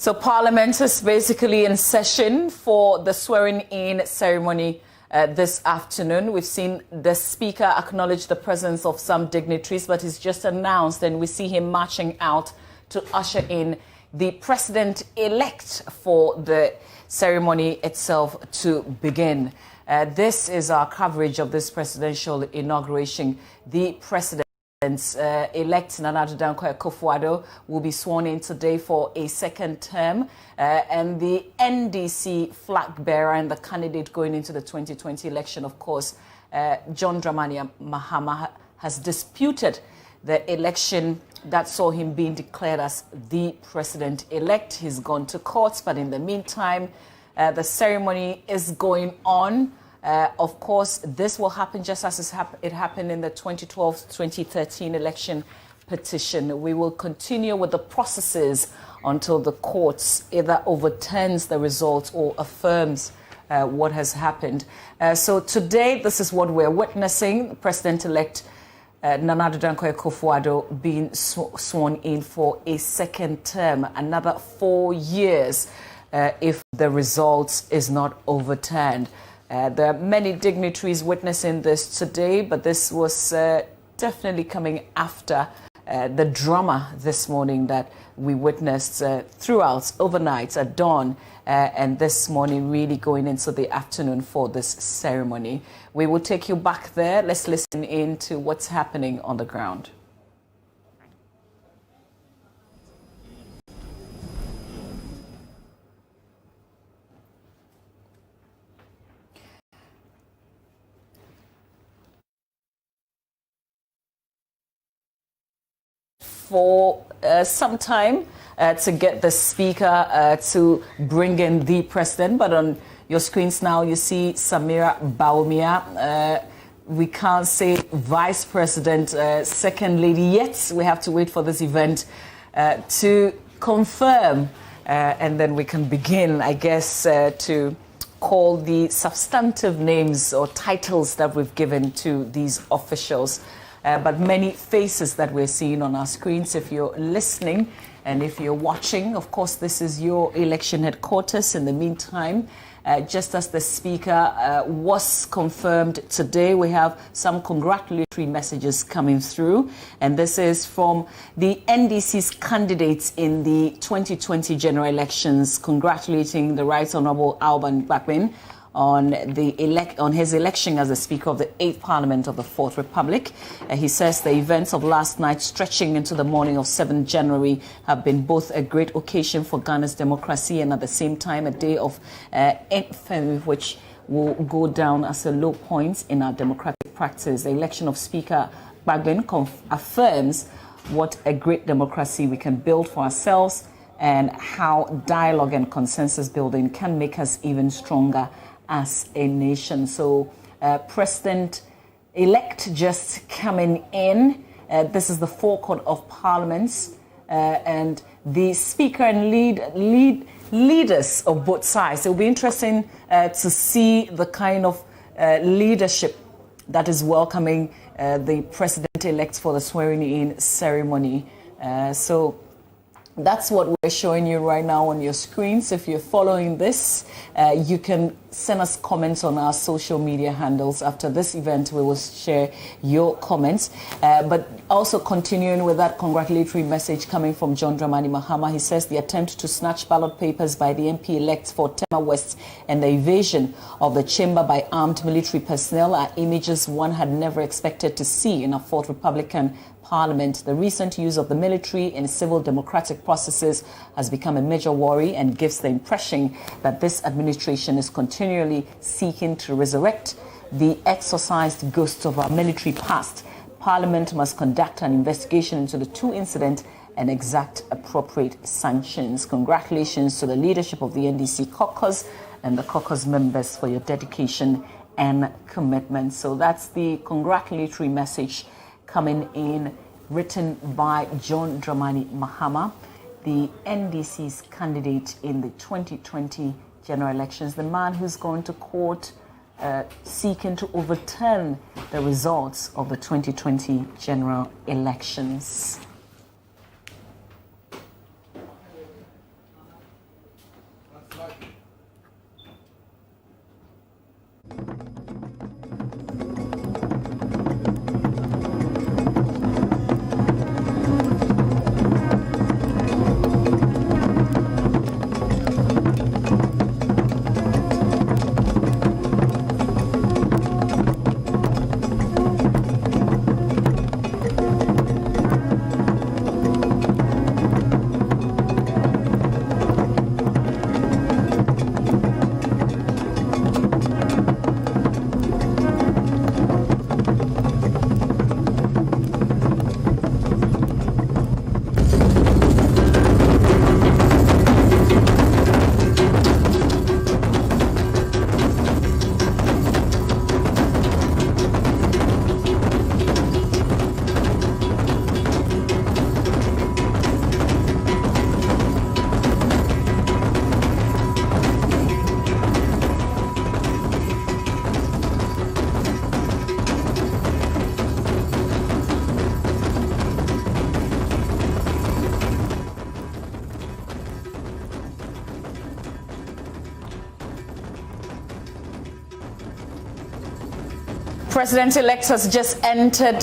So Parliament is basically in session for the swearing-in ceremony this afternoon. We've seen the Speaker acknowledge the presence of some dignitaries, but he's just announced, and we see him marching out to usher in the President-elect for the ceremony itself to begin. This is our coverage of this presidential inauguration. The President-elect Nana Addo Akufo-Addo will be sworn in today for a second term, and the NDC flag bearer and the candidate going into the 2020 election, of course, John Dramani Mahama, has disputed the election that saw him being declared as the president-elect. He's gone to court, but in the meantime, the ceremony is going on. Of course, this will happen just as it happened in the 2012-2013 election petition. We will continue with the processes until the courts either overturns the results or affirms what has happened. So today, this is what we're witnessing. President-elect Nana Addo Akufo-Addo being sworn in for a second term, another 4 years if the results is not overturned. There are many dignitaries witnessing this today, but this was definitely coming after the drama this morning that we witnessed throughout, overnight, at dawn, and this morning really going into the afternoon for this ceremony. We will take you back there. Let's listen in to what's happening on the ground. For some time to get the Speaker to bring in the President, but on your screens now you see Samira Bawumia. We can't say Vice President, Second Lady yet. We have to wait for this event to confirm, and then we can begin, I guess, to call the substantive names or titles that we've given to these officials. But many faces that we're seeing on our screens. If you're listening and if you're watching, of course, this is your election headquarters. In the meantime, just as the Speaker was confirmed today, we have some congratulatory messages coming through. And this is from the NDC's candidates in the 2020 general elections, congratulating the Right Honourable Alban Bagbin on his election as the Speaker of the 8th Parliament of the 4th Republic. He says the events of last night, stretching into the morning of 7th January, have been both a great occasion for Ghana's democracy and at the same time a day of infamy, which will go down as a low point in our democratic practice. The election of Speaker Bagbin affirms what a great democracy we can build for ourselves and how dialogue and consensus building can make us even stronger as a nation. So President-elect just coming in. This is the forecourt of parliaments, and the Speaker and leaders of both sides. It will be interesting to see the kind of leadership that is welcoming the President-elect for the swearing-in ceremony. So that's what we're showing you right now on your screens. If you're following this, you can send us comments on our social media handles. After this event, we will share your comments. But also continuing with that congratulatory message coming from John Dramani Mahama. He says the attempt to snatch ballot papers by the MP-elects for Tema West and the evasion of the chamber by armed military personnel are images one had never expected to see in a 4th Republican Parliament. The recent use of the military in civil democratic processes has become a major worry and gives the impression that this administration is continually seeking to resurrect the exorcised ghosts of our military past. Parliament must conduct an investigation into the two incidents and exact appropriate sanctions. Congratulations to the leadership of the NDC caucus and the caucus members for your dedication and commitment. So that's the congratulatory message coming in, written by John Dramani Mahama, the NDC's candidate in the 2020 general elections, the man who's gone to court seeking to overturn the results of the 2020 general elections. President-elect has just entered.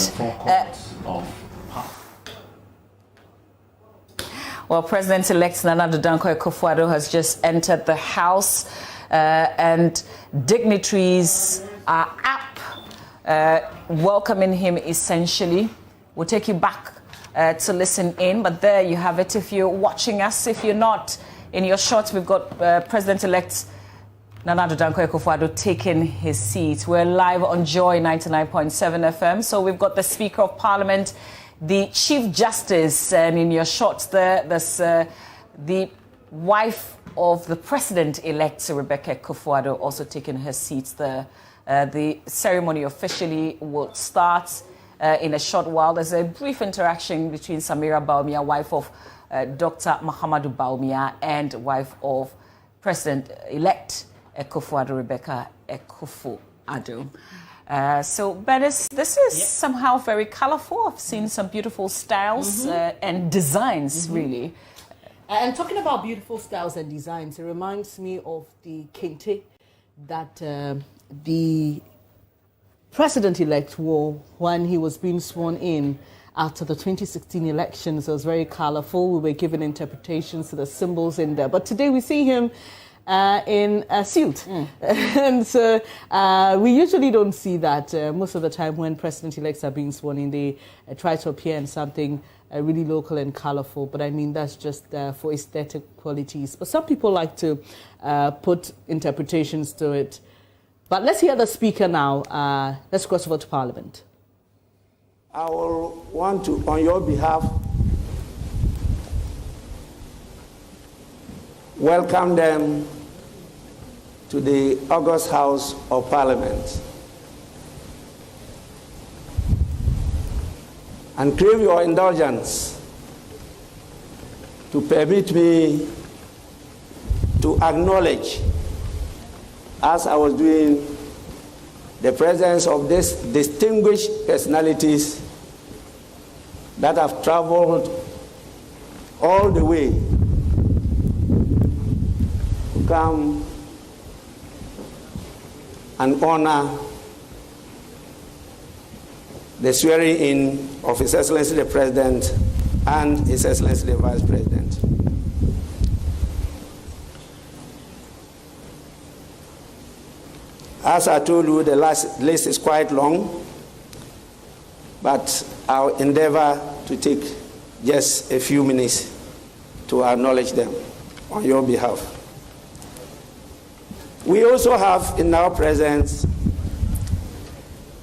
Well, President-elect Nana Addo Dankwa Akufo-Addo has just entered the House, and dignitaries are up, welcoming him essentially. We'll take you back to listen in, but there you have it. If you're watching us, if you're not, in your shot, we've got President-elect Nana Addo Dankwa Akufo-Addo taking his seat. We're live on Joy 99.7 FM. So we've got the Speaker of Parliament, the Chief Justice, and in your shot there's the wife of the President-elect, Rebecca Akufo-Addo, also taking her seat there. The ceremony officially will start in a short while. There's a brief interaction between Samira Bawumia, wife of Dr. Mahamudu Bawumia, and wife of President-elect Akufo-Addo, Rebecca Akufo-Addo. So, Bernice, this is somehow very colorful. I've seen some beautiful styles and designs, really. And talking about beautiful styles and designs, it reminds me of the kente that the President-elect wore when he was being sworn in after the 2016 elections. It was very colorful. We were given interpretations to the symbols in there. But today we see him in a suit. And so we usually don't see that. Most of the time when President-elects are being sworn in, they try to appear in something really local and colorful. But I mean, that's just for aesthetic qualities. But some people like to put interpretations to it. But let's hear the Speaker now. Let's cross over to Parliament. I will want to, on your behalf, welcome them to the August House of Parliament and crave your indulgence to permit me to acknowledge, as I was doing, the presence of these distinguished personalities that have traveled all the way to come and honor the swearing in of His Excellency the President and His Excellency the Vice President. As I told you, the list is quite long, but I'll endeavor to take just a few minutes to acknowledge them on your behalf. We also have in our presence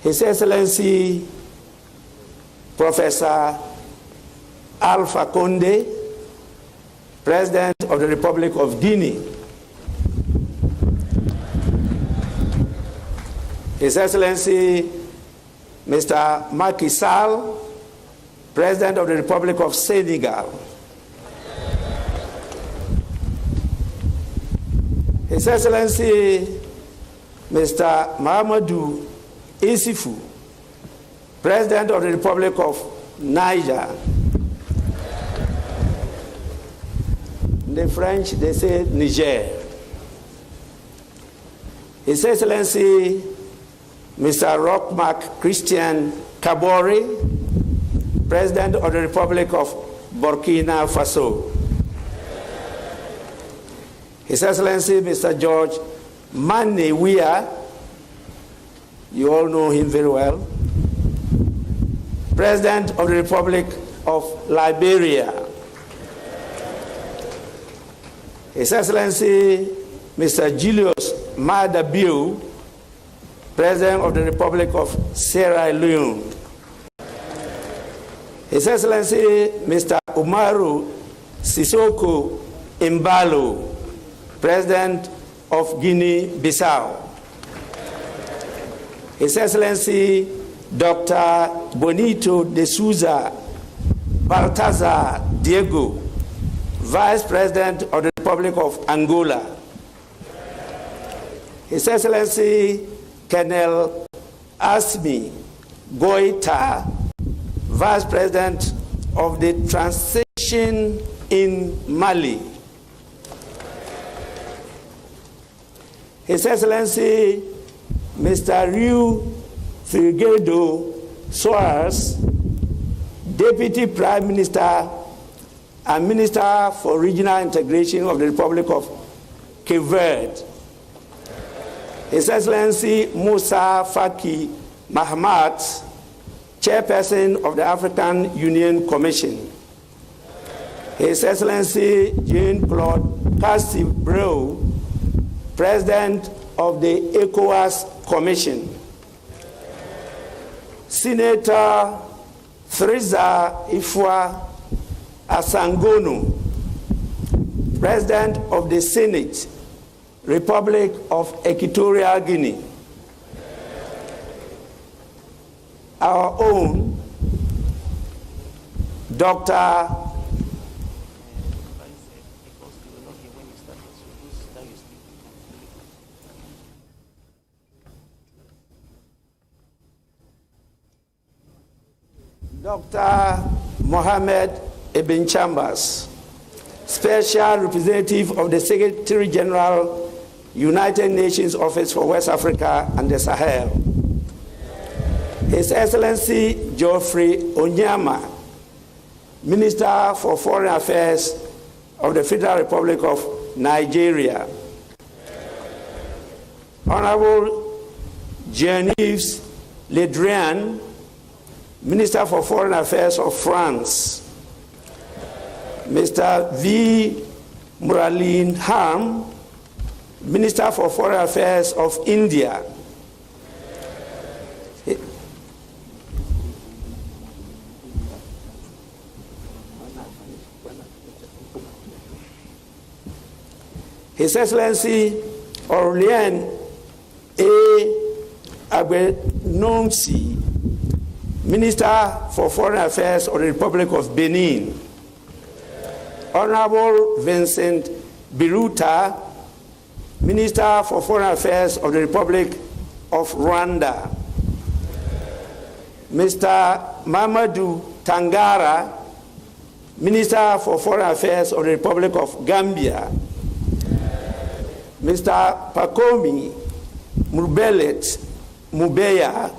His Excellency Professor Alpha Conde, President of the Republic of Guinea. His Excellency Mr. Macky Sall, President of the Republic of Senegal. His Excellency Mr. Mahamudu Issoufou, President of the Republic of Niger. The French, they say Niger. His Excellency Mr. Rochmark Christian Kabore, President of the Republic of Burkina Faso. His Excellency Mr. George Mane Weah, you all know him very well, President of the Republic of Liberia. His Excellency Mr. Julius Maada Bio, President of the Republic of Sierra Leone. His Excellency Mr. Umaru Sissoko Embalo, President of Guinea-Bissau. His Excellency Dr. Bonito de Souza Baltazar Diego, Vice President of the Republic of Angola. His Excellency Colonel Asmi Goita, Vice President of the Transition in Mali. His Excellency Mr. Ryu Figueiredo Soares, Deputy Prime Minister and Minister for Regional Integration of the Republic of Cape Verde, His Excellency Musa Faki Mahamat, Chairperson of the African Union Commission, His Excellency Jean-Claude Castibreu, President of the ECOWAS Commission, Senator Theresa Ifua Asangono, President of the Senate, Republic of Equatorial Guinea, our own Dr. Mohamed Ibn Chambers, Special Representative of the Secretary General, United Nations Office for West Africa and the Sahel, His Excellency Geoffrey Onyama, Minister for Foreign Affairs of the Federal Republic of Nigeria, Honorable Jean-Yves Le Drian, Minister for Foreign Affairs of France, Mr. V. Muralin Harm, Minister for Foreign Affairs of India, His Excellency Aurelien A. Agbenomsi, Minister for Foreign Affairs of the Republic of Benin, Honorable Vincent Biruta, Minister for Foreign Affairs of the Republic of Rwanda, Mr. Mamadou Tangara, Minister for Foreign Affairs of the Republic of Gambia, Mr. Pakomi Murbelet Mubeya,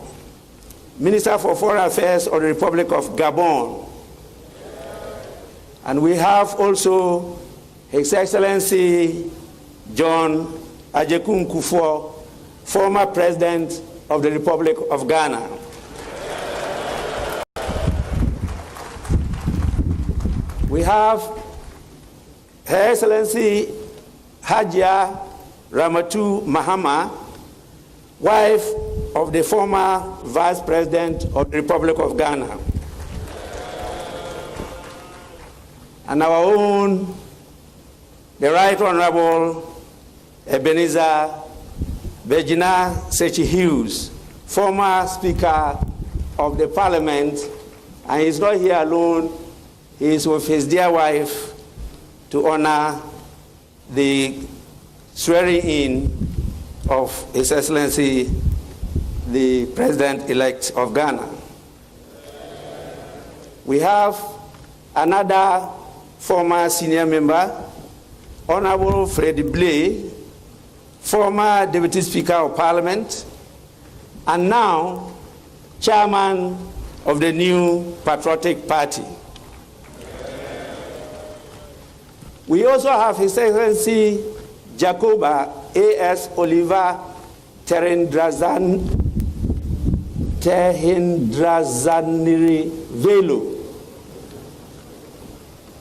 Minister for Foreign Affairs of the Republic of Gabon. And we have also His Excellency John Ajekun Kufuor, former President of the Republic of Ghana. We have Her Excellency Hajia Ramatu Mahama, wife of the former Vice President of the Republic of Ghana. And our own, the Right Honorable Ebenezer Virginia Sechi Hughes, former Speaker of the Parliament, and he's not here alone, he is with his dear wife to honor the swearing-in of His Excellency, the President-elect of Ghana. We have another former senior member, Honorable Freddie Blay, former Deputy Speaker of Parliament, and now Chairman of the New Patriotic Party. We also have His Excellency Jacoba A.S. Oliver Terendrazaniri Velo,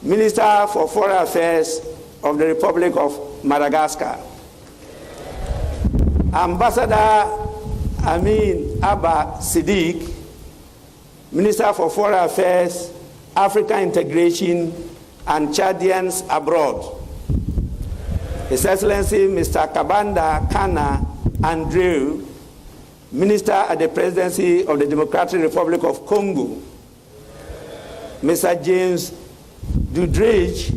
Minister for Foreign Affairs of the Republic of Madagascar, Ambassador Amin Abba Siddiq, Minister for Foreign Affairs, African Integration, and Chadians abroad, His Excellency Mr. Kabanda Kana Andrew, Minister at the Presidency of the Democratic Republic of Congo, Mr. James Dudridge,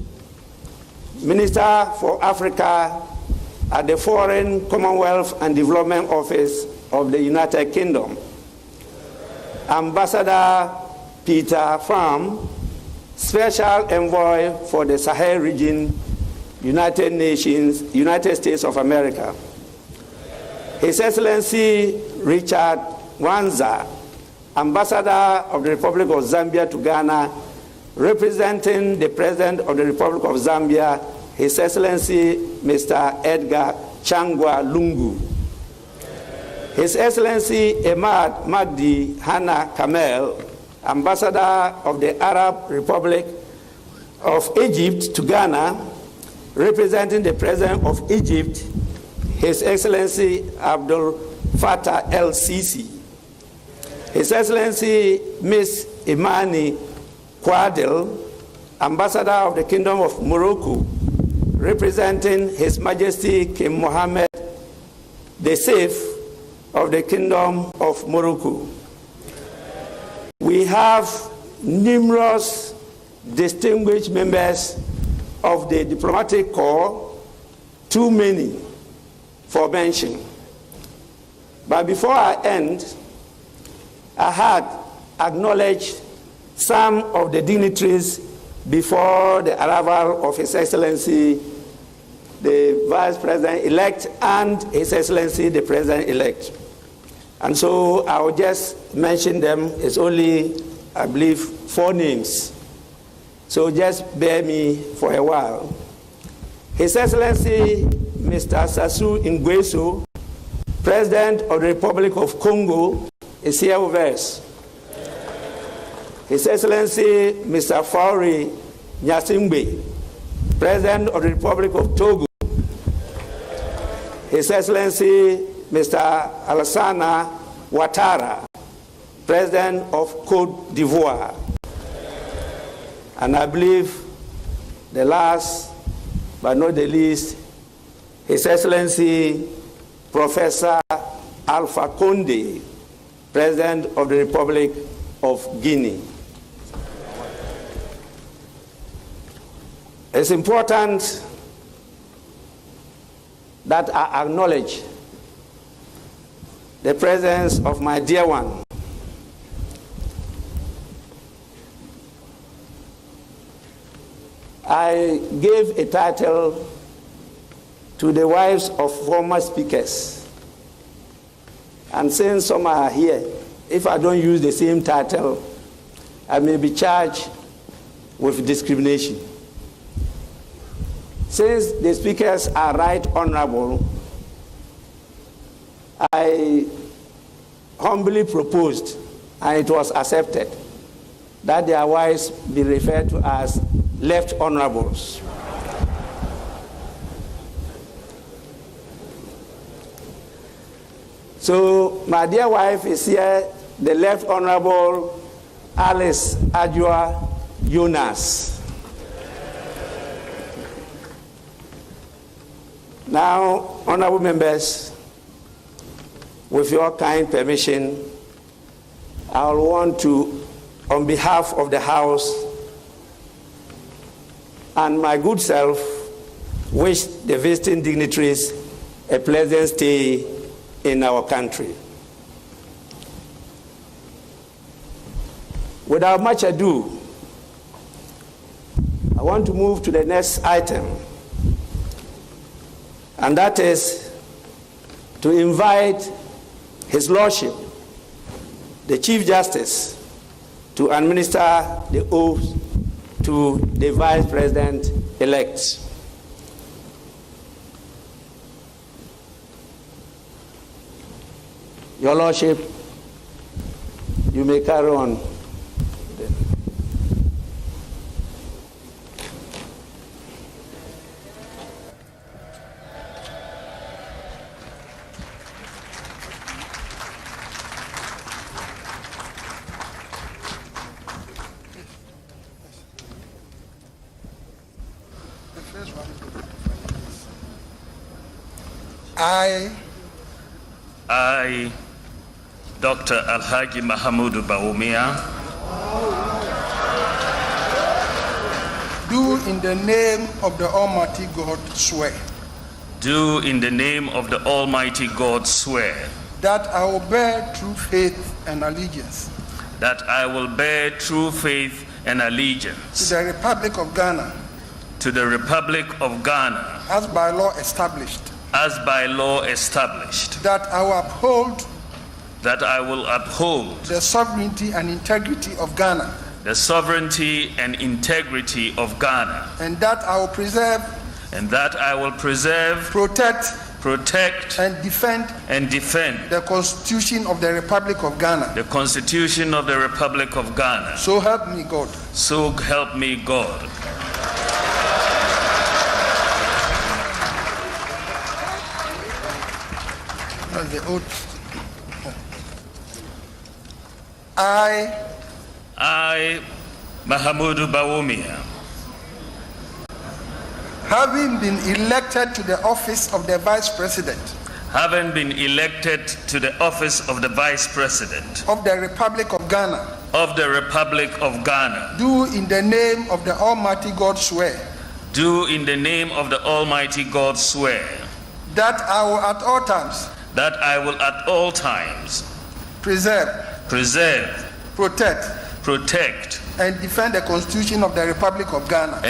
Minister for Africa at the Foreign, Commonwealth and Development Office of the United Kingdom, Ambassador Peter Pham, Special Envoy for the Sahel region, United Nations, United States of America, His Excellency Richard Wanza, Ambassador of the Republic of Zambia to Ghana, representing the President of the Republic of Zambia, His Excellency Mr. Edgar Changwa Lungu. His Excellency Emad Magdi Hana Kamel, Ambassador of the Arab Republic of Egypt to Ghana, representing the President of Egypt, His Excellency Abdul Fattah el-Sisi. His Excellency Ms. Imani Kwadil, Ambassador of the Kingdom of Morocco, representing His Majesty King Mohammed VI of the Kingdom of Morocco. We have numerous distinguished members of the diplomatic corps, too many for mention. But before I end, I had acknowledged some of the dignitaries before the arrival of His Excellency the Vice President-elect and His Excellency the President-elect. And so I will just mention them. It's only, I believe, 4 names. So just bear me for a while. His Excellency Mr. Sassou Nguesso, President of the Republic of Congo, is here with us. His Excellency Mr. Faure Gnassingbé, President of the Republic of Togo. His Excellency Mr. Alassane Ouattara, President of Côte d'Ivoire. And I believe the last but not the least, His Excellency Professor Alpha Condé, President of the Republic of Guinea. It's important that I acknowledge the presence of my dear one, I gave a title to the wives of former speakers. And since some are here, if I don't use the same title, I may be charged with discrimination. Since the speakers are right honorable, I humbly proposed, and it was accepted, that their wives be referred to as left honorables. So my dear wife is here, the left honorable Alice Adjoa Jonas. Now, honorable members, with your kind permission, I will want to, on behalf of the House and my good self, wish the visiting dignitaries a pleasant stay in our country. Without much ado, I want to move to the next item, and that is to invite His Lordship, the Chief Justice, to administer the oath to the Vice President-elect. Your Lordship, you may carry on. I, Dr. Alhaji Mahamudu Bawumia, do in the name of the Almighty God swear. Do in the name of the Almighty God swear. That I will bear true faith and allegiance. That I will bear true faith and allegiance. To the Republic of Ghana. To the Republic of Ghana. As by law established. As by law established. That I will uphold that I will uphold the sovereignty and integrity of Ghana, the sovereignty and integrity of Ghana, and that I will preserve, protect, and defend the Constitution of the Republic of Ghana. the Constitution of the Republic of Ghana. So help me God. So help me God. That's the oath. I, Mahamudu Bawumia, having been elected to the office of the Vice President of the Vice President of the Republic of Ghana, do in the name of the Almighty God swear that I will at all times preserve, protect, and defend the Constitution of the Republic of Ghana.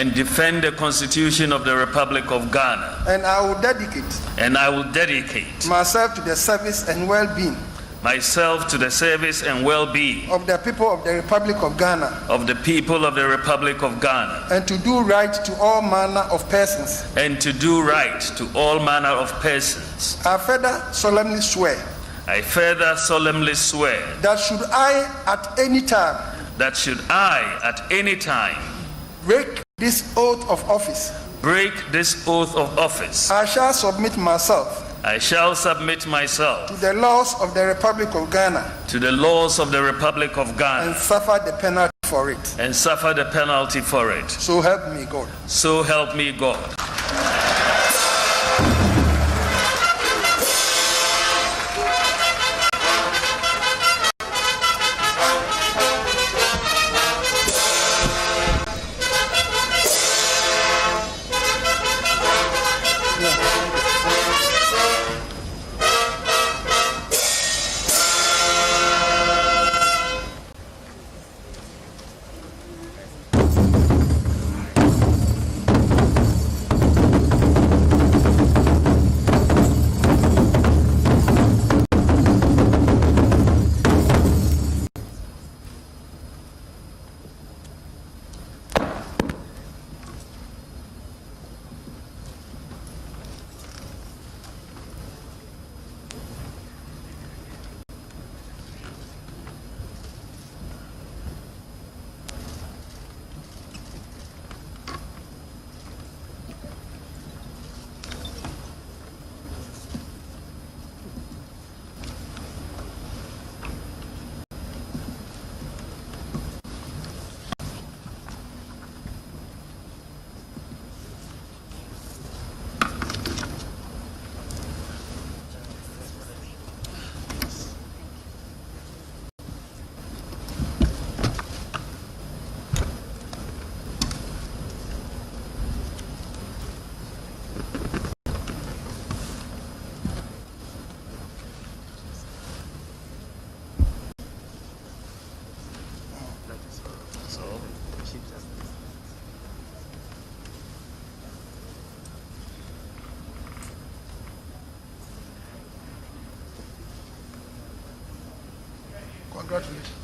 And I will dedicate myself to the service and well-being of the people of the Republic of Ghana, and to do right to all manner of persons. I further solemnly swear that should I at any time break this oath of office, I shall submit myself to the laws of the Republic of Ghana, and suffer the penalty for it. So help me God. So help me God. Congratulations.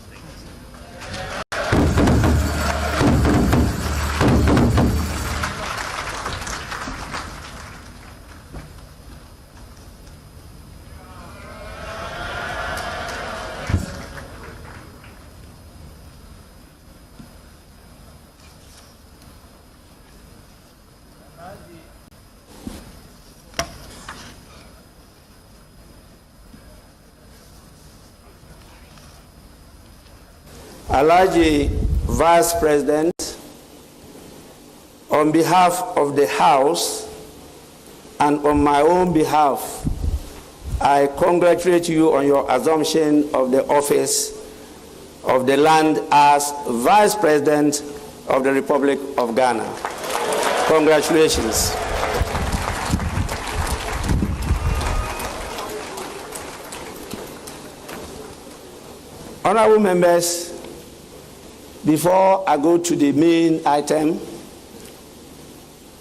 Alhaji Vice President, on behalf of the House and on my own behalf, I congratulate you on your assumption of the office of the land as Vice President of the Republic of Ghana. Congratulations. Honorable members, before I go to the main item,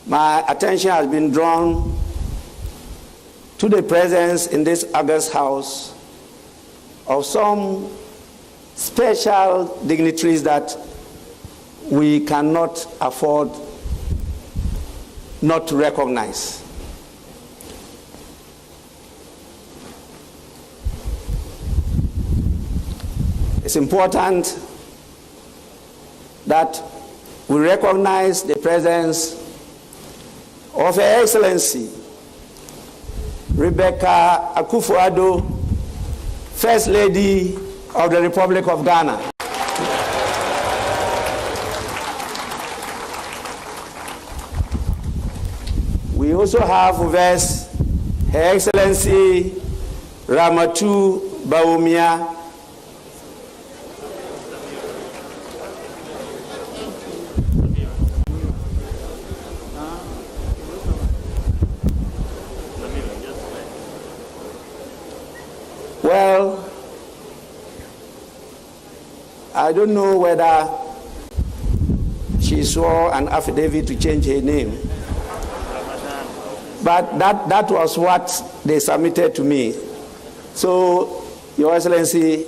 my attention has been drawn to the presence in this August House of some special dignitaries that we cannot afford not to recognize. It's important that we recognize the presence of Her Excellency Rebecca Akufo-Addo, First Lady of the Republic of Ghana. We also have with us Her Excellency Ramatu Bawumia, well, I don't know whether she swore an affidavit to change her name, but that was what they submitted to me. So, Your Excellency,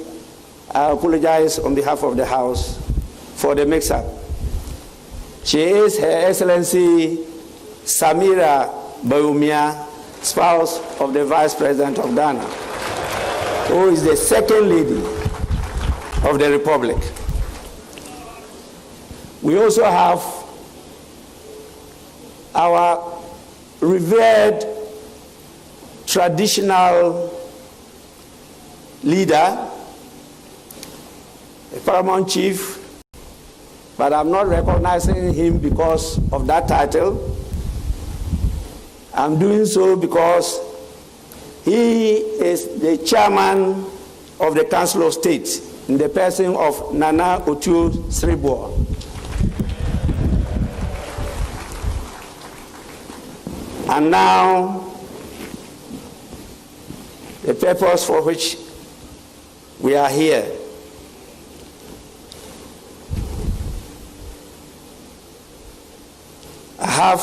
I apologize on behalf of the House for the mix-up. She is Her Excellency Samira Bawumia, spouse of the Vice President of Ghana, who is the second lady of the Republic. We also have our revered traditional leader, a paramount chief, but I'm not recognizing him because of that title. I'm doing so because he is the chairman of the Council of State in the person of Nana Otu-Sribour. And now, the purpose for which we are here. I have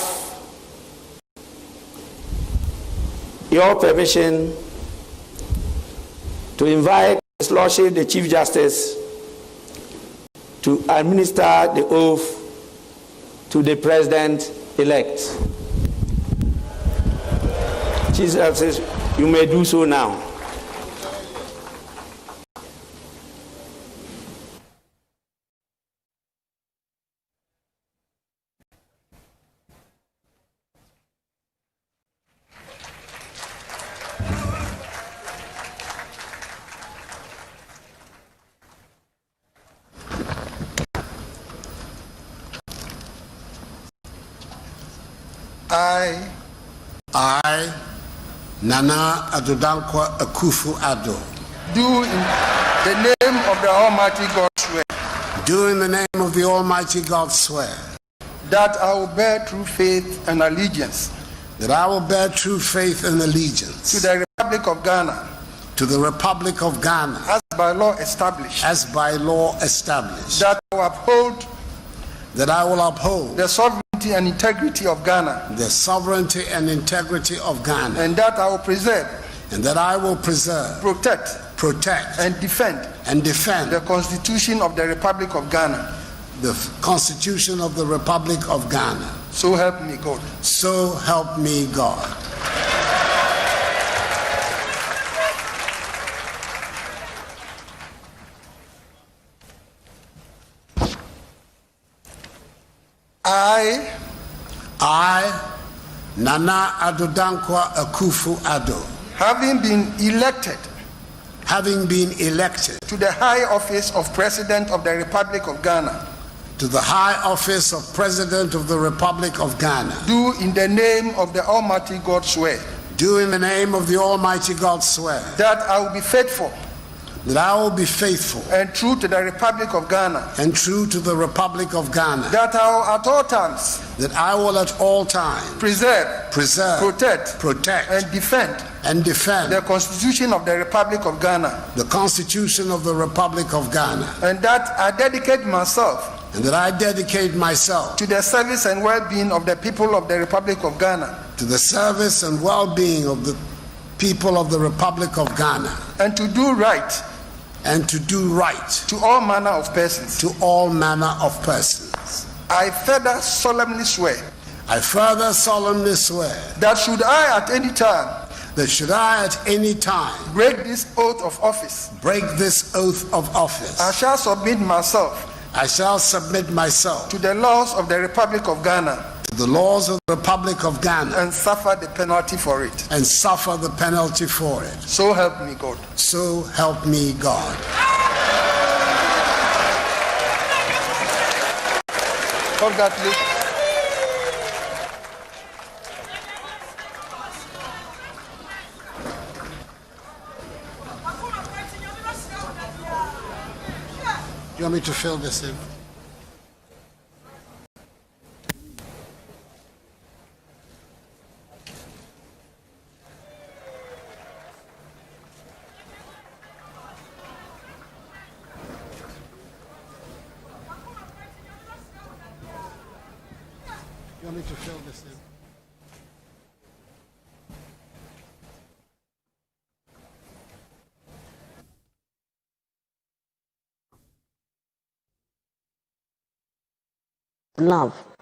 your permission to invite His Lordship, the Chief Justice, to administer the oath to the President-elect. Chief Justice, you may do so now. I, Nana Addo Akufo-Addo, do in the name of the Almighty God swear. Do in the name of the Almighty God swear. That I will bear true faith and allegiance. That I will bear true faith and allegiance. To the Republic of Ghana. To the Republic of Ghana. As by law established. As by law established. That I will uphold. That I will uphold. The sovereignty and integrity of Ghana. The sovereignty and integrity of Ghana. And that I will preserve. And that I will preserve. Protect. And defend. The Constitution of the Republic of Ghana. The Constitution of the Republic of Ghana. So help me God. So help me God. I, Nana Addo Akufo-Addo, having been elected to the high office of President of the Republic of Ghana, to the high office of President of the Republic of Ghana, do in the name of the Almighty God swear. Do in the name of the Almighty God swear. That I will be faithful. That I will be faithful. And true to the Republic of Ghana. And true to the Republic of Ghana. That I will at all times. That I will at all times. Preserve. Protect. And defend. The Constitution of the Republic of Ghana. The Constitution of the Republic of Ghana. And that I dedicate myself. And that I dedicate myself. To the service and well-being of the people of the Republic of Ghana. To the service and well-being of the people of the Republic of Ghana. And to do right. and to do right to all manner of persons. to all manner of persons. I further solemnly swear I further solemnly swear that should I at any time that should I at any time break this oath of office, break this oath of office, I shall submit myself I shall submit myself to the laws of the Republic of Ghana to the laws of the Republic of Ghana and suffer the penalty for it. and suffer the penalty for it. So help me God. So help me God. Congratulations. Do you want me to fill this in? You want me to fill this in? Love.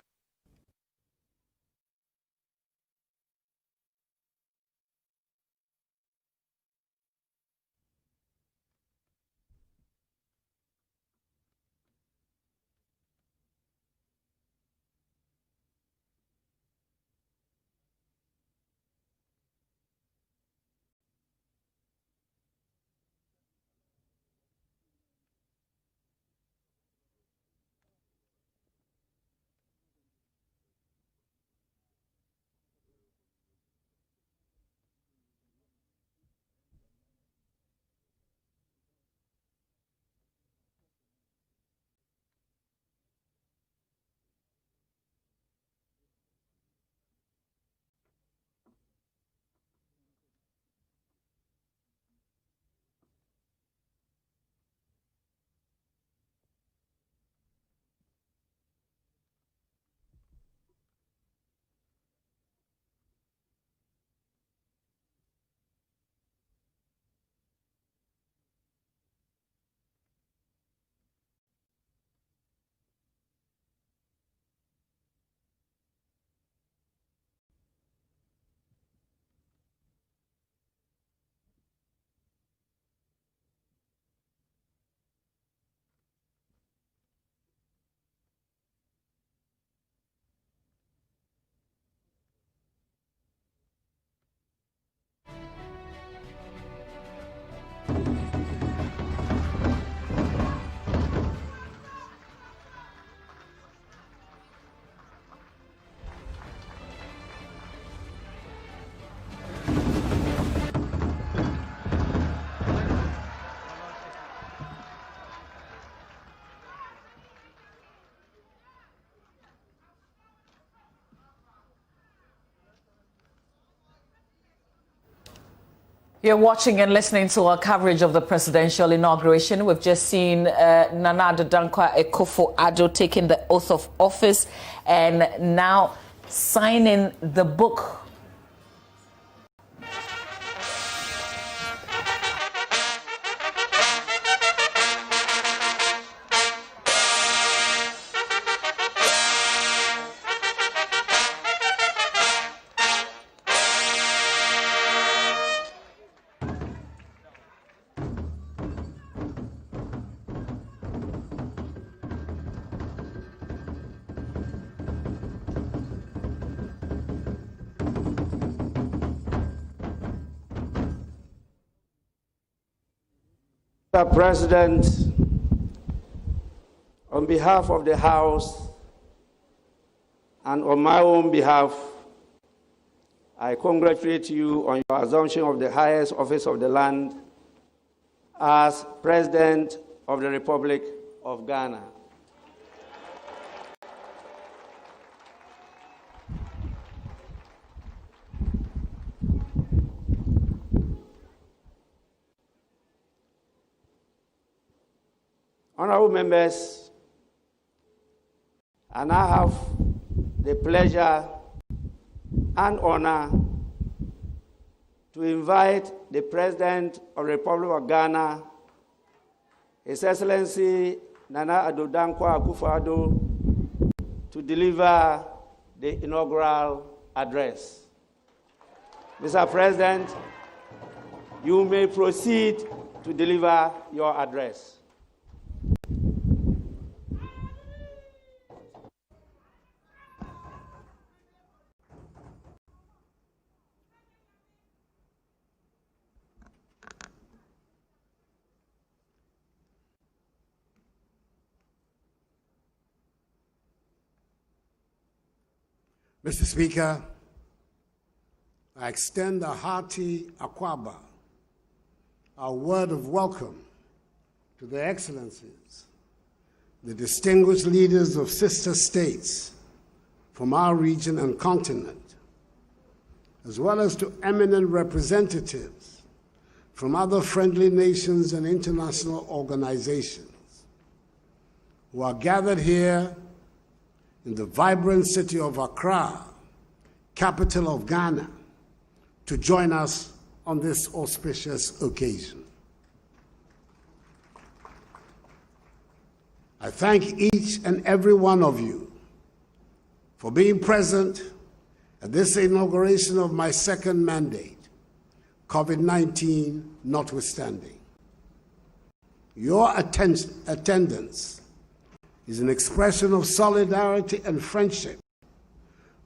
You're watching and listening to our coverage of the presidential inauguration. We've just seen Nana Addo Dankwa Akufo-Addo taking the oath of office and now signing the book. Mr. President, on behalf of the House and on my own behalf, I congratulate you on your assumption of the highest office of the land as President of the Republic of Ghana. Honorable members, and I have the pleasure and honor to invite the President of the Republic of Ghana His Excellency Nana Addo Dankwa Akufo-Addo to deliver the inaugural address. Mr. President, you may proceed to deliver your address. Mr. Speaker, I extend a hearty akwaba, a word of welcome to the Excellencies, the distinguished leaders of sister states from our region and continent, as well as to eminent representatives from other friendly nations and international organizations who are gathered here in the vibrant city of Accra, capital of Ghana, to join us on this auspicious occasion. I thank each and every one of you for being present at this inauguration of my second mandate, COVID-19 notwithstanding. Your attendance is an expression of solidarity and friendship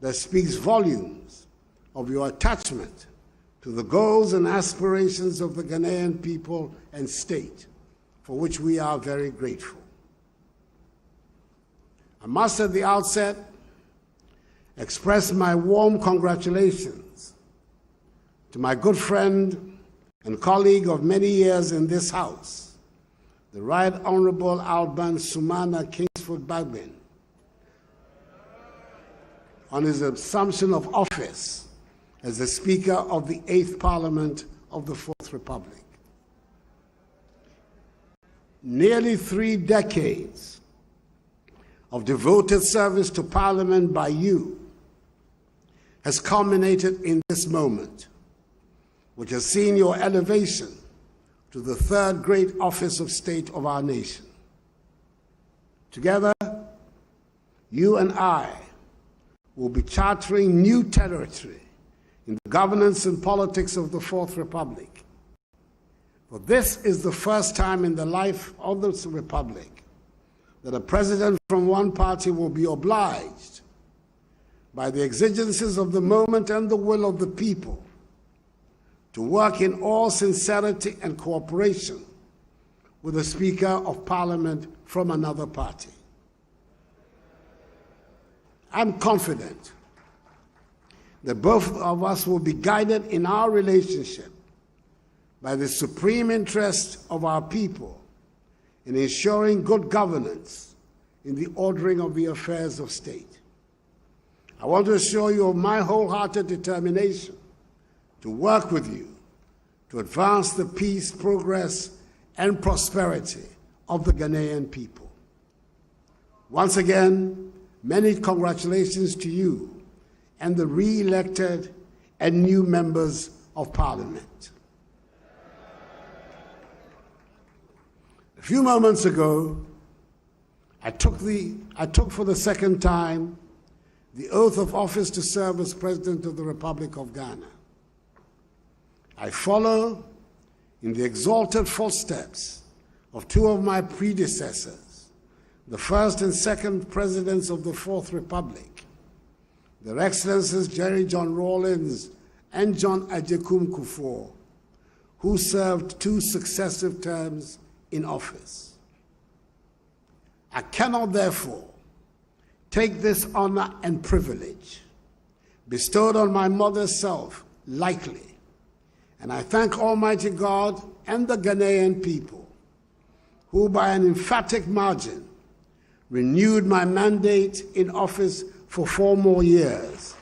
that speaks volumes of your attachment to the goals and aspirations of the Ghanaian people and state, for which we are very grateful. I must at the outset express my warm congratulations to my good friend and colleague of many years in this House, the Right Honorable Alban Sumana Kingsford Bagbin, on his assumption of office as the Speaker of the 8th Parliament of the 4th Republic. Nearly 3 decades of devoted service to Parliament by you has culminated in this moment, which has seen your elevation to the 3rd great office of state of our nation. Together, you and I will be chartering new territory in the governance and politics of the 4th Republic. For this is the first time in the life of the Republic that a president from one party will be obliged by the exigencies of the moment and the will of the people to work in all sincerity and cooperation with a Speaker of Parliament from another party. I'm confident that both of us will be guided in our relationship by the supreme interest of our people in ensuring good governance in the ordering of the affairs of state. I want to assure you of my wholehearted determination to work with you to advance the peace, progress, and prosperity of the Ghanaian people. Once again, many congratulations to you and the re-elected and new members of Parliament. A few moments ago, I took for the second time the oath of office to serve as President of the Republic of Ghana. I follow in the exalted footsteps of 2 of my predecessors, the first and second presidents of the 4th Republic, Their Excellencies Jerry John Rawlings and John Agyekum Kufuor, who served 2 successive terms in office. I cannot, therefore, take this honor and privilege bestowed on my mother's self lightly, and I thank Almighty God and the Ghanaian people who, by an emphatic margin, renewed my mandate in office for 4 more years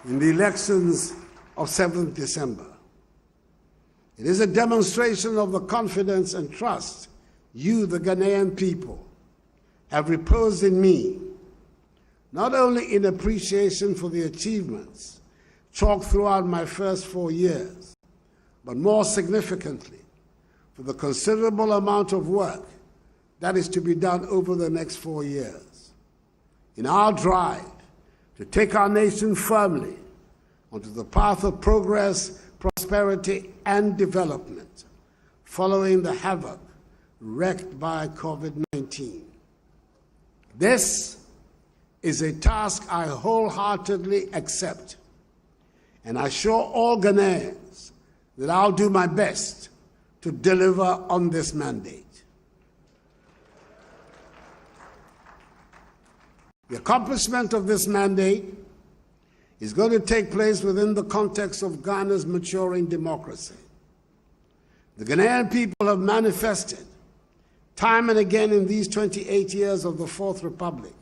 in the elections of 7th December. It is a demonstration of the confidence and trust you, the Ghanaian people, have reposed in me, not only in appreciation for the achievements chalked throughout my first 4 years, but more significantly, for the considerable amount of work that is to be done over the next 4 years. In our drive to take our nation firmly onto the path of progress, prosperity, and development, following the havoc wreaked by COVID-19. This is a task I wholeheartedly accept, and I assure all Ghanaians that I'll do my best to deliver on this mandate. The accomplishment of this mandate is going to take place within the context of Ghana's maturing democracy. The Ghanaian people have manifested time and again in these 28 years of the Fourth Republic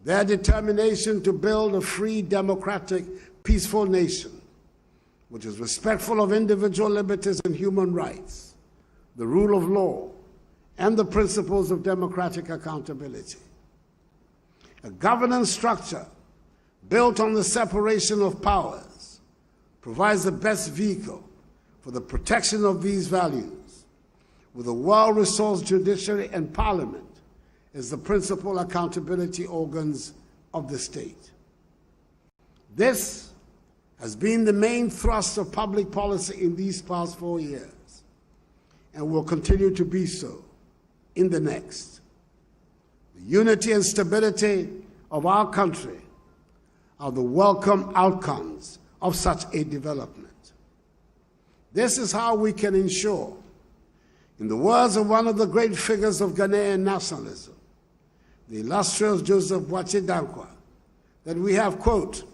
their determination to build a free, democratic, peaceful nation which is respectful of individual liberties and human rights, the rule of law, and the principles of democratic accountability. A governance structure built on the separation of powers provides the best vehicle for the protection of these values, with a well-resourced judiciary and parliament as the principal accountability organs of the state. This has been the main thrust of public policy in these past 4 years and will continue to be so in the next. The unity and stability of our country are the welcome outcomes of such a development. This is how we can ensure, in the words of one of the great figures of Ghanaian nationalism, the illustrious Joseph Boachi Dankwa, that we have, quote,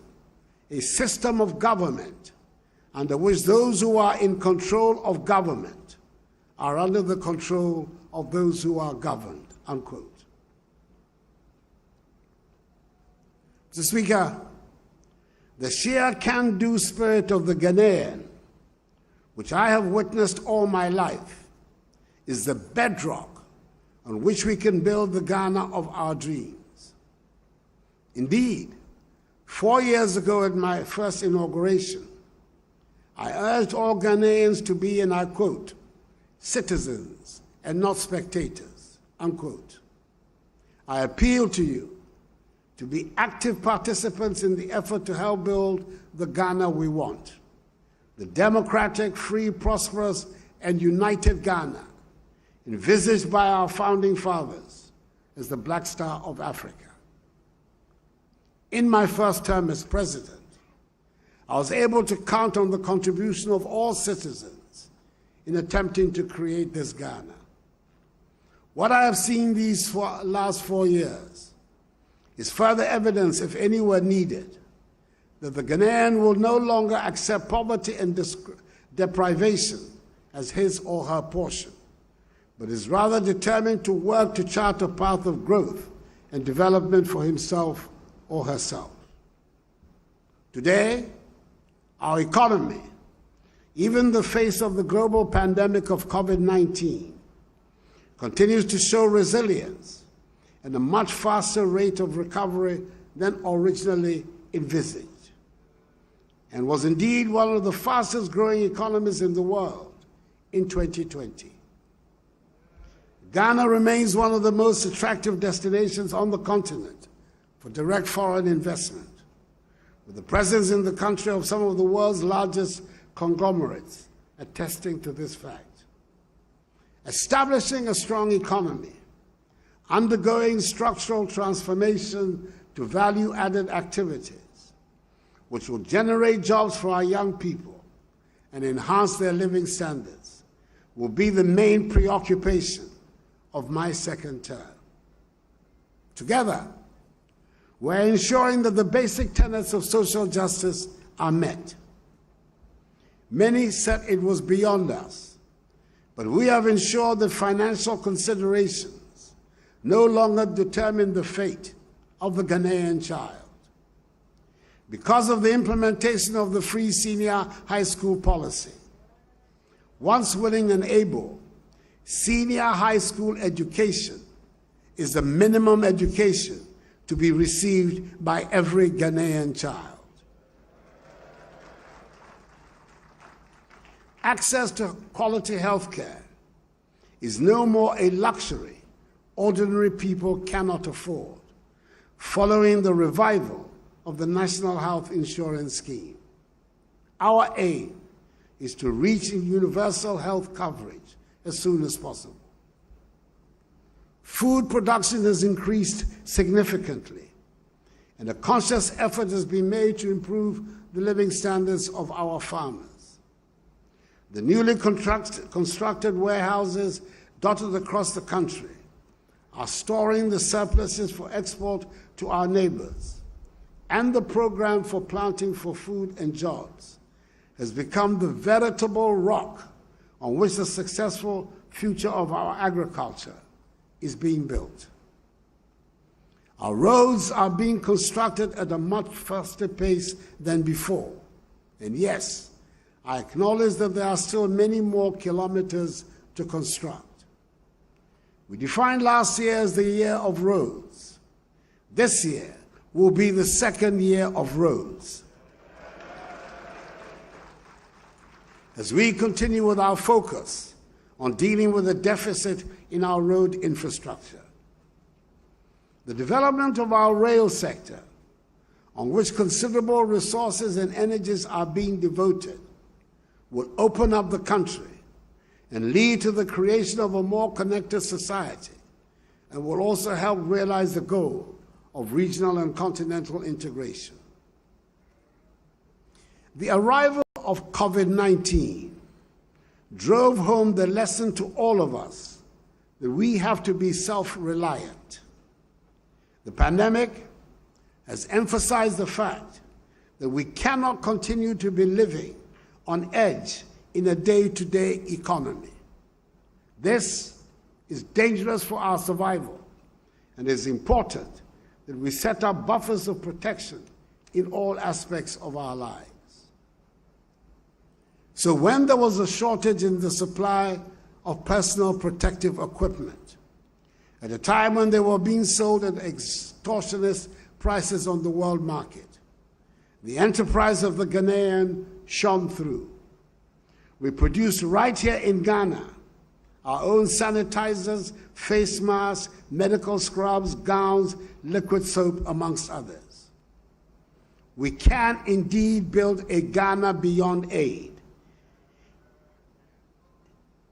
a system of government under which those who are in control of government are under the control of those who are governed, unquote. Mr. Speaker, the sheer can-do spirit of the Ghanaian, which I have witnessed all my life, is the bedrock on which we can build the Ghana of our dreams. Indeed, 4 years ago at my first inauguration, I urged all Ghanaians to be, and I quote, citizens and not spectators, unquote. I appeal to you to be active participants in the effort to help build the Ghana we want, the democratic, free, prosperous, and united Ghana envisaged by our founding fathers as the Black Star of Africa. In my first term as president, I was able to count on the contribution of all citizens in attempting to create this Ghana. What I have seen these last 4 years is further evidence, if any were needed, that the Ghanaian will no longer accept poverty and deprivation as his or her portion, but is rather determined to work to chart a path of growth and development for himself or herself. Today, our economy, even in the face of the global pandemic of COVID-19, continues to show resilience and a much faster rate of recovery than originally envisaged, and was indeed one of the fastest growing economies in the world in 2020. Ghana remains one of the most attractive destinations on the continent for direct foreign investment, with the presence in the country of some of the world's largest conglomerates attesting to this fact. Establishing a strong economy, undergoing structural transformation to value-added activities, which will generate jobs for our young people and enhance their living standards, will be the main preoccupation of my second term. Together, we're ensuring that the basic tenets of social justice are met. Many said it was beyond us, but we have ensured that financial considerations no longer determine the fate of the Ghanaian child. Because of the implementation of the free senior high school policy, once willing and able, senior high school education is the minimum education to be received by every Ghanaian child. Access to quality health care is no more a luxury ordinary people cannot afford, following the revival of the National Health Insurance Scheme. Our aim is to reach universal health coverage as soon as possible. Food production has increased significantly, and a conscious effort has been made to improve the living standards of our farmers. The newly constructed warehouses dotted across the country are storing the surpluses for export to our neighbors, and the program for planting for food and jobs has become the veritable rock on which the successful future of our agriculture is being built. Our roads are being constructed at a much faster pace than before. And yes, I acknowledge that there are still many more kilometers to construct. We defined last year as the year of roads. This year will be the second year of roads. As we continue with our focus on dealing with the deficit in our road infrastructure, the development of our rail sector, on which considerable resources and energies are being devoted, will open up the country and lead to the creation of a more connected society, and will also help realize the goal of regional and continental integration. The arrival of COVID-19 drove home the lesson to all of us that we have to be self-reliant. The pandemic has emphasized the fact that we cannot continue to be living on edge in a day-to-day economy. This is dangerous for our survival, and it is important that we set up buffers of protection in all aspects of our lives. So when there was a shortage in the supply of personal protective equipment, at a time when they were being sold at extortionist prices on the world market, the enterprise of the Ghanaian shone through. We produced right here in Ghana our own sanitizers, face masks, medical scrubs, gowns, liquid soap, amongst others. We can indeed build a Ghana beyond aid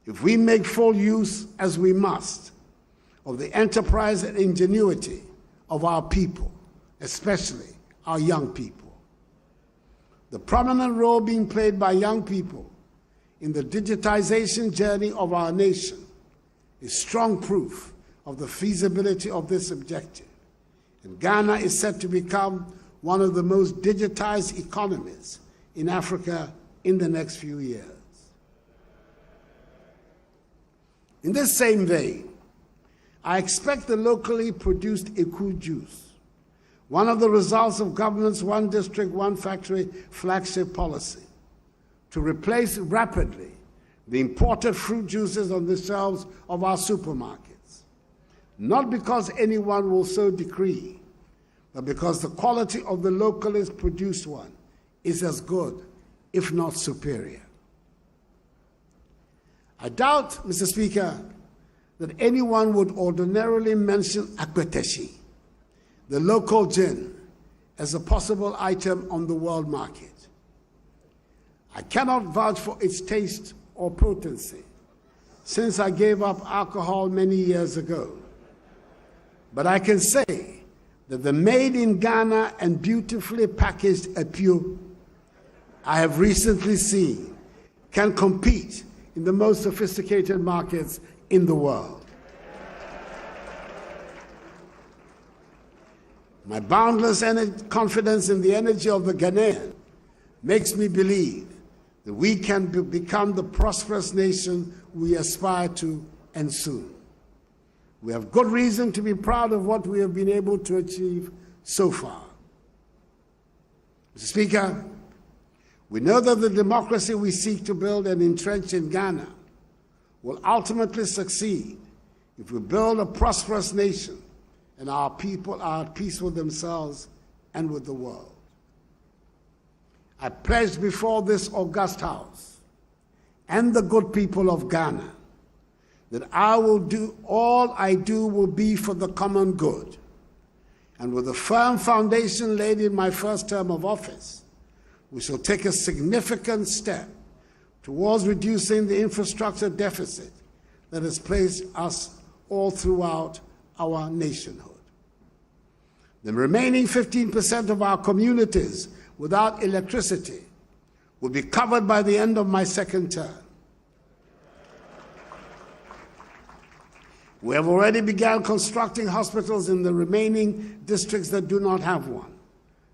if we make full use, as we must, of the enterprise and ingenuity of our people, especially our young people. The prominent role being played by young people in the digitization journey of our nation is strong proof of the feasibility of this objective. And Ghana is set to become one of the most digitized economies in Africa in the next few years. In this same vein, I expect the locally produced Eku juice, one of the results of government's One District, One Factory flagship policy, to replace rapidly the imported fruit juices on the shelves of our supermarkets, not because anyone will so decree, but because the quality of the locally produced one is as good, if not superior. I doubt, Mr. Speaker, that anyone would ordinarily mention Akpeteshi, the local gin, as a possible item on the world market. I cannot vouch for its taste or potency, since I gave up alcohol many years ago. But I can say that the made in Ghana and beautifully packaged Apio I have recently seen can compete in the most sophisticated markets in the world. My boundless confidence in the energy of the Ghanaian makes me believe that we can become the prosperous nation we aspire to, and soon. We have good reason to be proud of what we have been able to achieve so far. Mr. Speaker, we know that the democracy we seek to build and entrench in Ghana will ultimately succeed if we build a prosperous nation and our people are at peace with themselves and with the world. I pledge before this august House and the good people of Ghana that all I do will be for the common good. And with a firm foundation laid in my first term of office, we shall take a significant step towards reducing the infrastructure deficit that has placed us all throughout our nationhood. The remaining 15% of our communities without electricity will be covered by the end of my second term. We have already begun constructing hospitals in the remaining districts that do not have one,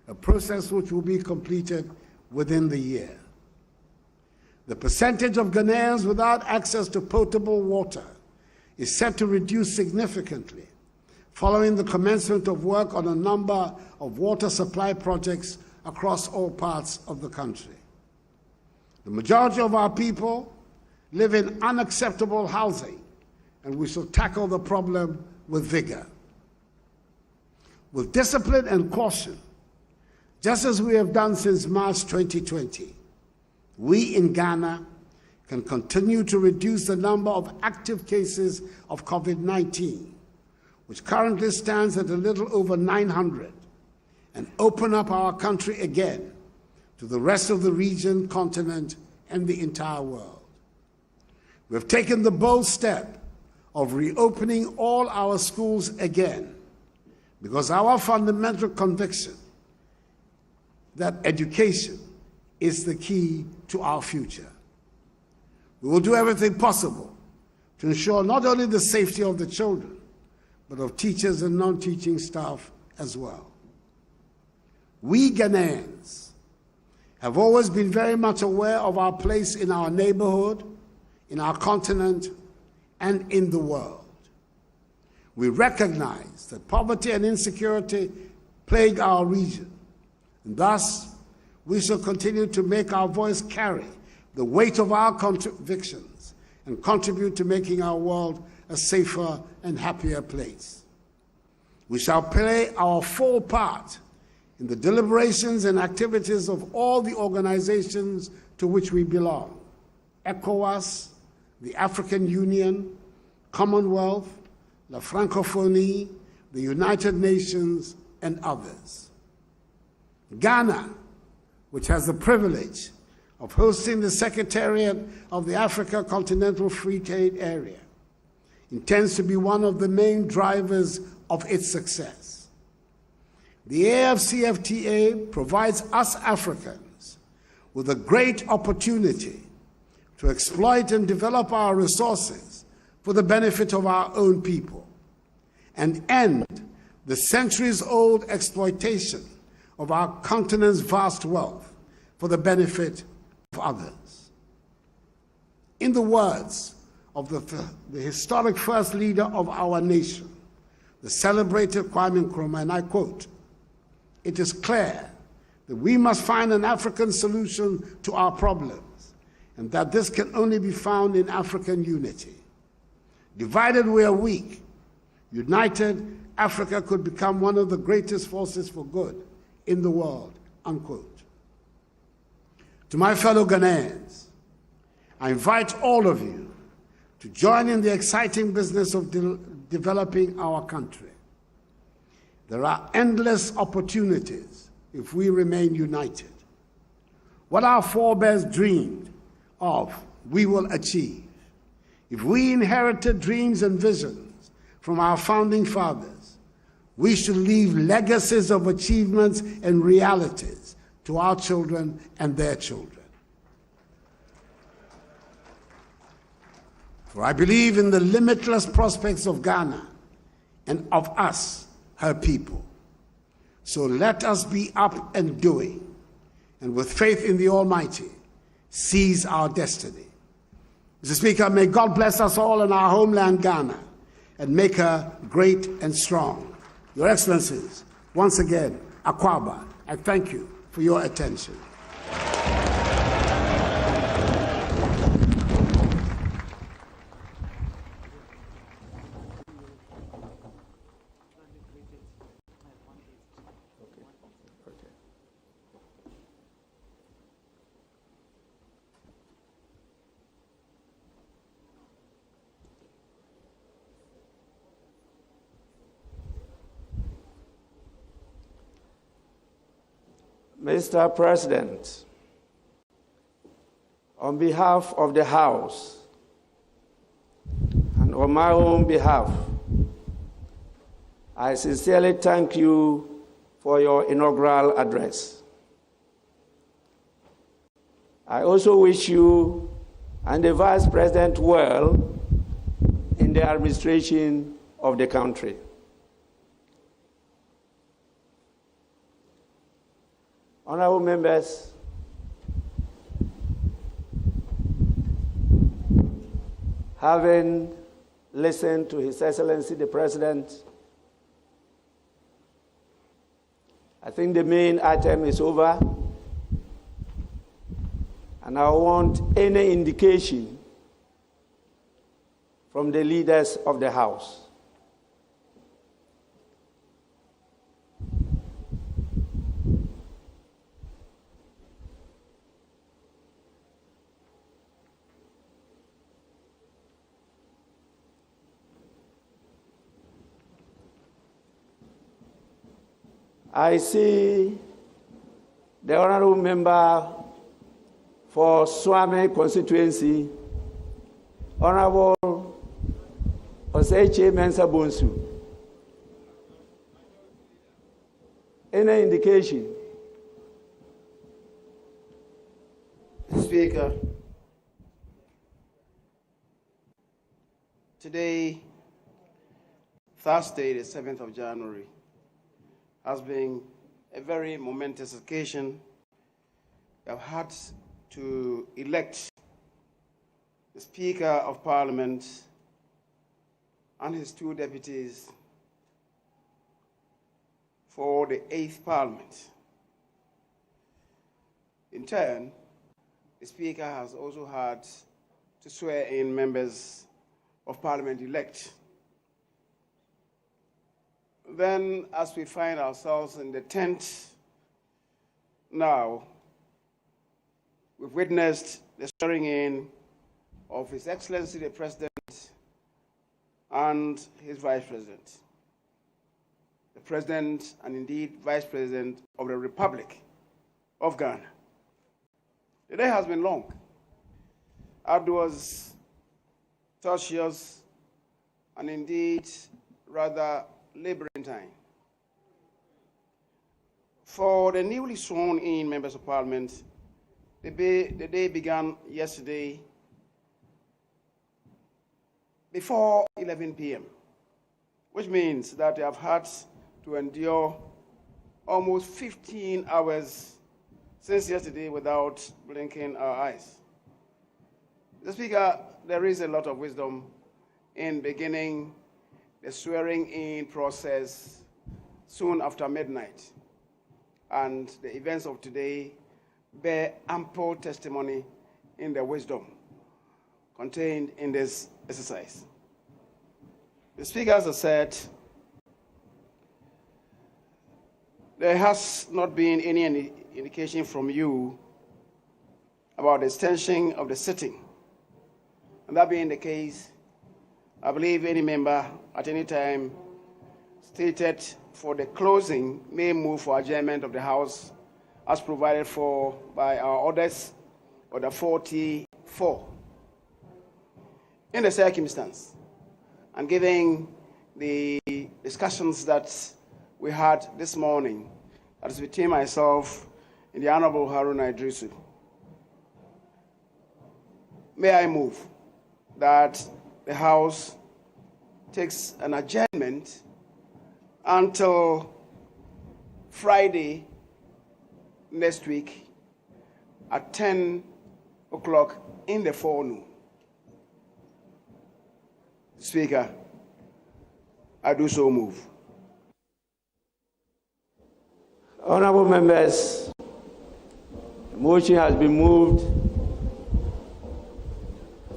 a process which will be completed within the year. The percentage of Ghanaians without access to potable water is set to reduce significantly following the commencement of work on a number of water supply projects across all parts of the country. The majority of our people live in unacceptable housing, and we shall tackle the problem with vigor. With discipline and caution, just as we have done since March 2020, we in Ghana can continue to reduce the number of active cases of COVID-19, which currently stands at a little over 900, and open up our country again to the rest of the region, continent, and the entire world. We have taken the bold step of reopening all our schools again, because our fundamental conviction that education is the key to our future. We will do everything possible to ensure not only the safety of the children, but of teachers and non-teaching staff as well. We Ghanaians have always been very much aware of our place in our neighborhood, in our continent, and in the world. We recognize that poverty and insecurity plague our region, and thus we shall continue to make our voice carry the weight of our convictions and contribute to making our world a safer and happier place. We shall play our full part in the deliberations and activities of all the organizations to which we belong: ECOWAS, the African Union, Commonwealth, La Francophonie, the United Nations, and others. Ghana, which has the privilege of hosting the Secretariat of the Africa Continental Free Trade Area, intends to be one of the main drivers of its success. The AFCFTA provides us Africans with a great opportunity to exploit and develop our resources for the benefit of our own people and end the centuries-old exploitation of our continent's vast wealth for the benefit of others. In the words of the historic first leader of our nation, the celebrated Kwame Nkrumah, and I quote, "It is clear that we must find an African solution to our problems, and that this can only be found in African unity. Divided we are weak. United, Africa could become one of the greatest forces for good in the world," unquote. To my fellow Ghanaians, I invite all of you to join in the exciting business of developing our country. There are endless opportunities if we remain united. What our forebears dreamed of, we will achieve. If we inherited dreams and visions from our founding fathers, we should leave legacies of achievements and realities to our children and their children. For I believe in the limitless prospects of Ghana and of us, her people. So let us be up and doing, and with faith in the Almighty, seize our destiny. Mr. Speaker, may God bless us all in our homeland, Ghana, and make her great and strong. Your Excellencies, once again, Akwaba, I thank you for your attention. Mr. President, on behalf of the House and on my own behalf, I sincerely thank you for your inaugural address. I also wish you and the Vice President well in the administration of the country. Honorable members, having listened to His Excellency the President, I think the main item is over, and I want any indication from the leaders of the House. I see the honorable member for Swami constituency, Honorable Oseche Mensah Bonsu. Any indication? Speaker, today, Thursday, the 7th of January, has been a very momentous occasion. We have had to elect the Speaker of Parliament and his two deputies for the 8th Parliament. In turn, the Speaker has also had to swear in members of Parliament-elect. Then, as we find ourselves in the tent now, we've witnessed the swearing in of His Excellency the President and his Vice President. The President and indeed Vice President of the Republic of Ghana. The day has been long. ADDO was tortuous and indeed rather laboring time. For the newly sworn in members of Parliament, the day began yesterday before 11 p.m., which means that they have had to endure almost 15 hours since yesterday without blinking our eyes. Mr. Speaker, there is a lot of wisdom in beginning the swearing-in process soon after midnight, and the events of today bear ample testimony in the wisdom contained in this exercise. The speakers have said there has not been any indication from you about the extension of the sitting, and that being the case, I believe any member at any time stated for the closing may move for adjournment of the House as provided for by our orders, Order 44. In the circumstance, and given the discussions that we had this morning, that is between myself and the Honorable Haruna Idrisu, may I move that the House takes an adjournment until Friday next week at 10 o'clock in the forenoon. Speaker, I do so move. Honorable members, the motion has been moved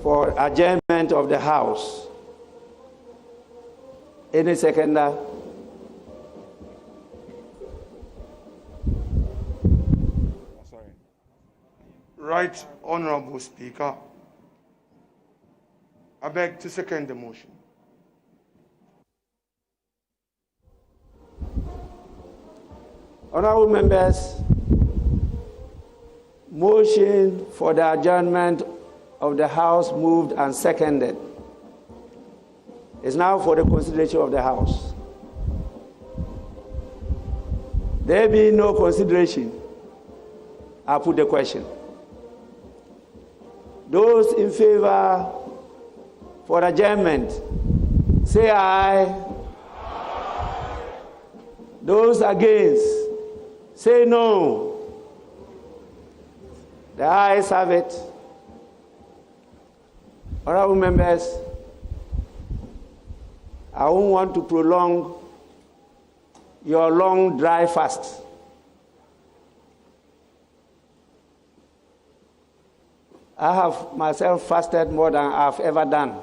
for adjournment of the House. Any seconder? Right, Honorable Speaker. I beg to second the motion. Honorable members, Motion for the adjournment of the House moved and seconded. It's now for the consideration of the House. There being no consideration, I put the question. Those in favor for adjournment, say aye. Aye. Those against, say no. The ayes have it. Honorable members, I won't want to prolong your long dry fast. I have myself fasted more than I've ever done.